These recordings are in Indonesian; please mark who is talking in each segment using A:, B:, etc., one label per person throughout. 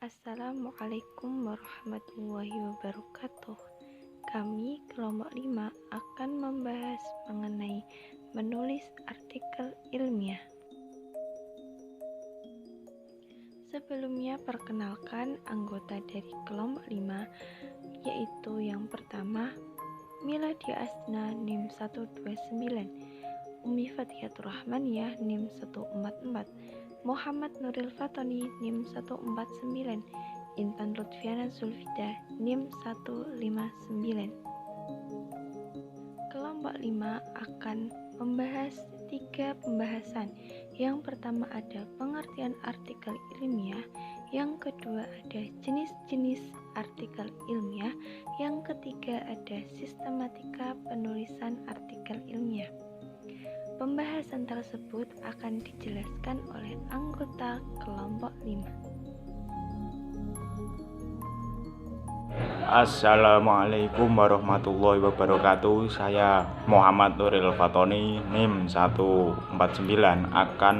A: Assalamualaikum warahmatullahi wabarakatuh. Kami kelompok 5 akan membahas mengenai menulis artikel ilmiah. Sebelumnya perkenalkan anggota dari kelompok 5, yaitu yang pertama Miladia Asna NIM 129, Umi Fatihatur Rahmaniyah NIM 144, Muhammad Nuril Fatoni NIM 149, Intan Lutfiana Zulfida NIM 159. Kelompok 5 akan membahas 3 pembahasan. Yang pertama ada pengertian artikel ilmiah, yang kedua ada jenis-jenis artikel ilmiah, yang ketiga ada sistematika penulisan artikel ilmiah. Pembahasan tersebut akan dijelaskan oleh anggota kelompok 5.
B: Assalamualaikum warahmatullahi wabarakatuh. Saya Muhammad Nuril Fatoni NIM 149 akan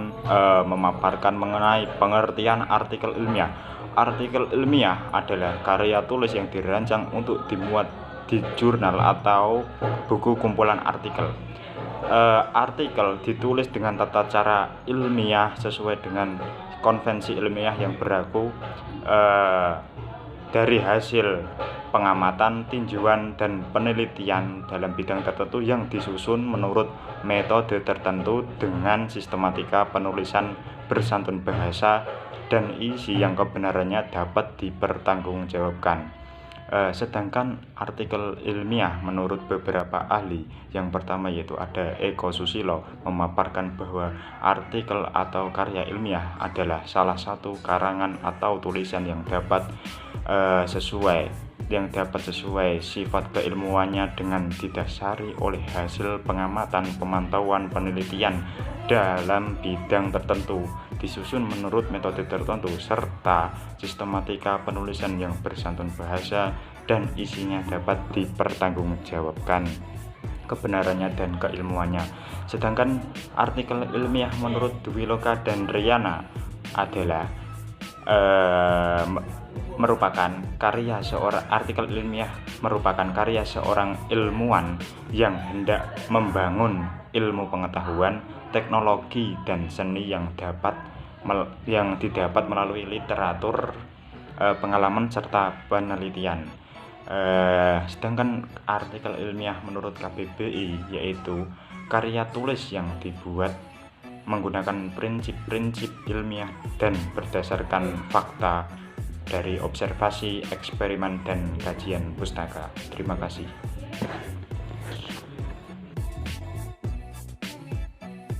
B: memaparkan mengenai pengertian artikel ilmiah. Artikel ilmiah adalah karya tulis yang dirancang untuk dimuat di jurnal atau buku kumpulan artikel. Artikel ditulis dengan tata cara ilmiah sesuai dengan konvensi ilmiah yang berlaku dari hasil pengamatan, tinjauan, dan penelitian dalam bidang tertentu yang disusun menurut metode tertentu dengan sistematika penulisan bersantun bahasa dan isi yang kebenarannya dapat dipertanggungjawabkan. Sedangkan artikel ilmiah menurut beberapa ahli, yang pertama yaitu ada Eko Susilo, memaparkan bahwa artikel atau karya ilmiah adalah salah satu karangan atau tulisan yang dapat sesuai sifat keilmuannya dengan didasari oleh hasil pengamatan, pemantauan, penelitian dalam bidang tertentu, disusun menurut metode tertentu, serta sistematika penulisan yang bersantun bahasa dan isinya dapat dipertanggungjawabkan kebenarannya dan keilmuannya. Sedangkan artikel ilmiah menurut Dwi Loka dan Riana adalah artikel ilmiah merupakan karya seorang ilmuwan yang hendak membangun ilmu pengetahuan, teknologi, dan seni yang didapat melalui literatur, pengalaman, serta penelitian. Sedangkan artikel ilmiah menurut KBBI yaitu karya tulis yang dibuat menggunakan prinsip-prinsip ilmiah dan berdasarkan fakta dari observasi, eksperimen, dan kajian pustaka. Terima kasih.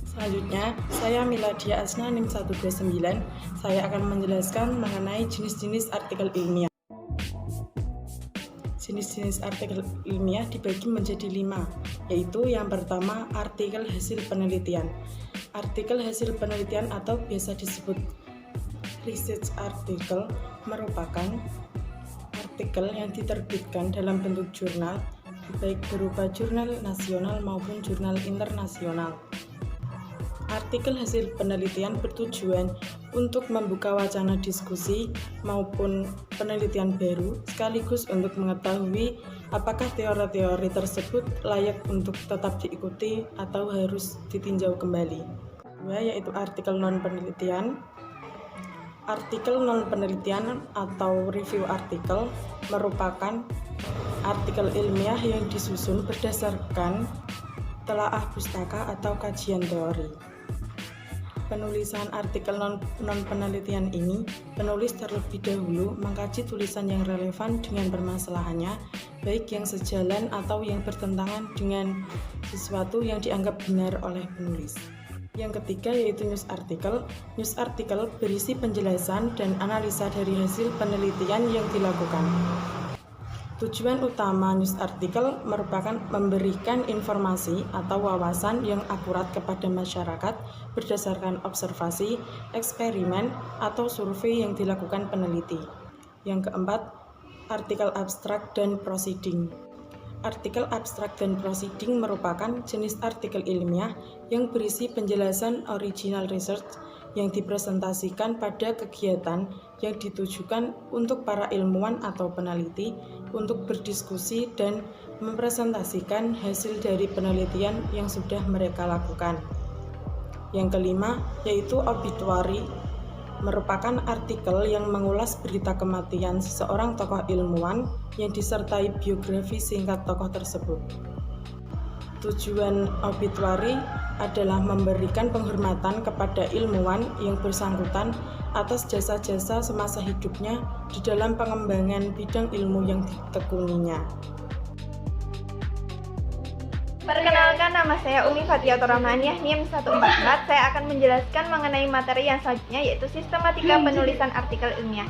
C: Selanjutnya, saya Miladia Asna NIM 129. Saya akan menjelaskan mengenai jenis-jenis artikel ilmiah. Jenis-jenis artikel ilmiah dibagi menjadi 5, yaitu yang pertama artikel hasil penelitian. Artikel hasil penelitian atau biasa disebut research article merupakan artikel yang diterbitkan dalam bentuk jurnal, baik berupa jurnal nasional maupun jurnal internasional. Artikel hasil penelitian bertujuan untuk membuka wacana diskusi maupun penelitian baru, sekaligus untuk mengetahui apakah teori-teori tersebut layak untuk tetap diikuti atau harus ditinjau kembali. Yaitu artikel non-penelitian. Artikel non-penelitian atau review artikel merupakan artikel ilmiah yang disusun berdasarkan telaah pustaka atau kajian teori. Penulisan artikel non-penelitian ini, penulis terlebih dahulu mengkaji tulisan yang relevan dengan permasalahannya, baik yang sejalan atau yang bertentangan dengan sesuatu yang dianggap benar oleh penulis. Yang ketiga yaitu news article. News article berisi penjelasan dan analisa dari hasil penelitian yang dilakukan. Tujuan utama news article merupakan memberikan informasi atau wawasan yang akurat kepada masyarakat berdasarkan observasi, eksperimen, atau survei yang dilakukan peneliti. Yang keempat, artikel abstrak dan proceeding. Artikel abstrak dan proceeding merupakan jenis artikel ilmiah yang berisi penjelasan original research yang dipresentasikan pada kegiatan yang ditujukan untuk para ilmuwan atau peneliti untuk berdiskusi dan mempresentasikan hasil dari penelitian yang sudah mereka lakukan. Yang kelima, yaitu obituari, merupakan artikel yang mengulas berita kematian seseorang tokoh ilmuwan yang disertai biografi singkat tokoh tersebut. Tujuan obituari adalah memberikan penghormatan kepada ilmuwan yang bersangkutan atas jasa-jasa semasa hidupnya di dalam pengembangan bidang ilmu yang ditekuninya.
A: Perkenalkan, nama saya Umi Fathiatur Rahmaniah, NIM 144. Saya akan menjelaskan mengenai materi yang selanjutnya, yaitu sistematika penulisan artikel ilmiah.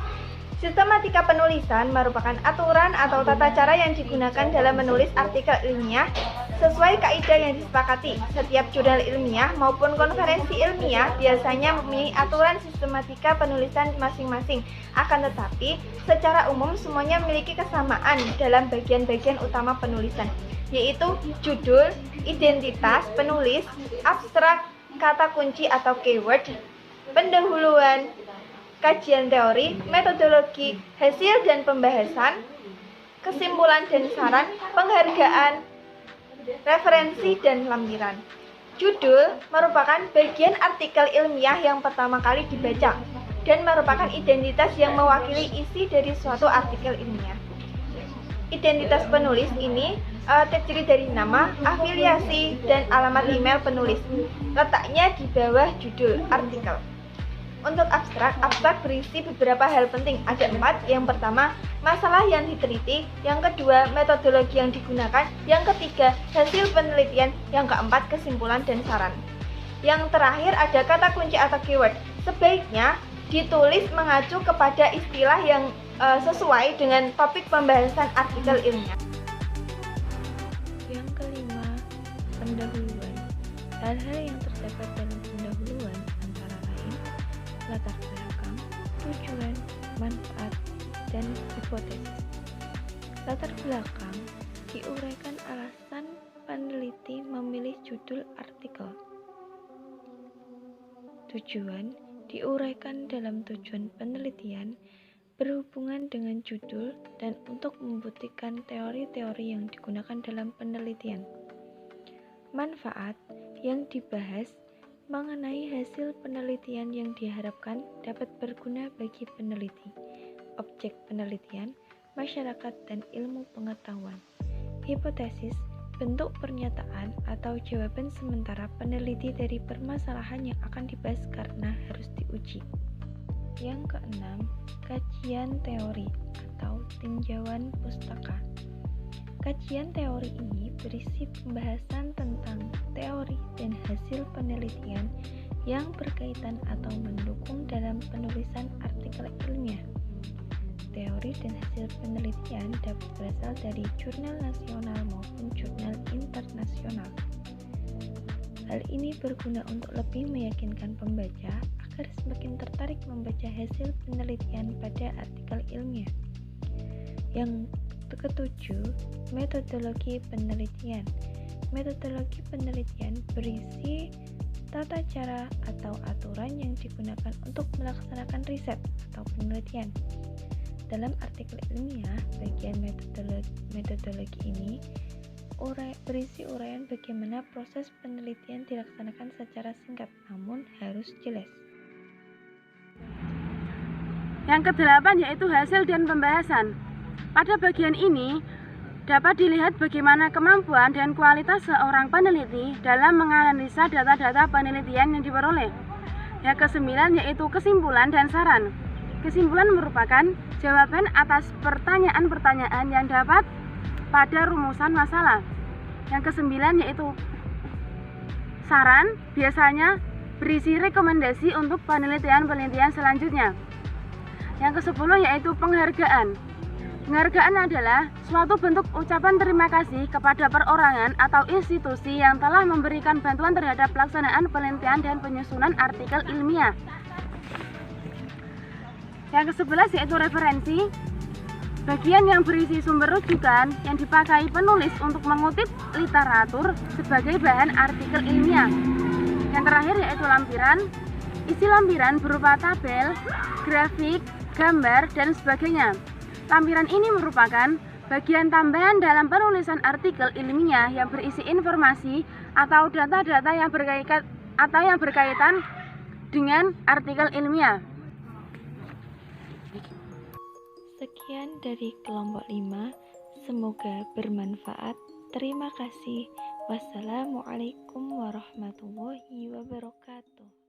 A: Sistematika penulisan merupakan aturan atau tata cara yang digunakan dalam menulis artikel ilmiah sesuai kaidah yang disepakati. Setiap jurnal ilmiah maupun konferensi ilmiah biasanya mempunyai aturan sistematika penulisan masing-masing. Akan tetapi, secara umum semuanya memiliki kesamaan dalam bagian-bagian utama penulisan, yaitu judul, identitas penulis, abstrak, kata kunci atau keyword, pendahuluan, kajian teori, metodologi, hasil dan pembahasan, kesimpulan dan saran, penghargaan, referensi, dan lampiran. Judul merupakan bagian artikel ilmiah yang pertama kali dibaca dan merupakan identitas yang mewakili isi dari suatu artikel ilmiah. Identitas penulis ini terdiri dari nama, afiliasi, dan alamat email penulis. Letaknya di bawah judul artikel. Untuk abstrak berisi beberapa hal penting. Ada 4. Yang pertama, masalah yang diteliti. Yang kedua, metodologi yang digunakan. Yang ketiga, hasil penelitian. Yang keempat, kesimpulan dan saran. Yang terakhir ada kata kunci atau keyword. Sebaiknya ditulis mengacu kepada istilah yang sesuai dengan topik pembahasan artikel ilmiah.
D: Yang kelima, pendahuluan. Hal-hal yang terdapat dalam pendahuluan antara lain latar belakang, tujuan, manfaat, dan hipotesis. Latar belakang diuraikan alasan peneliti memilih judul artikel. Tujuan diuraikan dalam tujuan penelitian berhubungan dengan judul dan untuk membuktikan teori-teori yang digunakan dalam penelitian. Manfaat yang dibahas mengenai hasil penelitian yang diharapkan dapat berguna bagi peneliti, objek penelitian, masyarakat, dan ilmu pengetahuan. Hipotesis, bentuk pernyataan atau jawaban sementara peneliti dari permasalahan yang akan dibahas karena harus diuji. Yang keenam, kajian teori atau tinjauan pustaka. Kajian teori ini berisi pembahasan tentang teori dan hasil penelitian yang berkaitan atau mendukung dalam penulisan artikel ilmiah. Teori dan hasil penelitian dapat berasal dari jurnal nasional maupun jurnal internasional. Hal ini berguna untuk lebih meyakinkan pembaca agar semakin tertarik membaca hasil penelitian pada artikel ilmiah. Yang ketujuh, metodologi penelitian. Metodologi penelitian berisi tata cara atau aturan yang digunakan untuk melaksanakan riset atau penelitian. Dalam artikel ilmiah, bagian metodologi ini berisi uraian bagaimana proses penelitian dilaksanakan secara singkat namun harus jelas.
E: Yang kedelapan yaitu hasil dan pembahasan. Pada bagian ini dapat dilihat bagaimana kemampuan dan kualitas seorang peneliti dalam menganalisa data-data penelitian yang diperoleh. Yang kesembilan yaitu kesimpulan dan saran. Kesimpulan merupakan jawaban atas pertanyaan-pertanyaan yang dapat pada rumusan masalah. Yang kesembilan yaitu saran, biasanya berisi rekomendasi untuk penelitian-penelitian selanjutnya. Yang kesepuluh yaitu penghargaan. Penghargaan adalah suatu bentuk ucapan terima kasih kepada perorangan atau institusi yang telah memberikan bantuan terhadap pelaksanaan penelitian dan penyusunan artikel ilmiah. Yang ke-11 yaitu referensi. Bagian yang berisi sumber rujukan yang dipakai penulis untuk mengutip literatur sebagai bahan artikel ilmiah. Yang terakhir yaitu lampiran. Isi lampiran berupa tabel, grafik, gambar, dan sebagainya. Lampiran ini merupakan bagian tambahan dalam penulisan artikel ilmiah yang berisi informasi atau data-data yang berkaitan dengan artikel ilmiah.
D: Sekian dari kelompok 5, semoga bermanfaat. Terima kasih. Wassalamualaikum warahmatullahi wabarakatuh.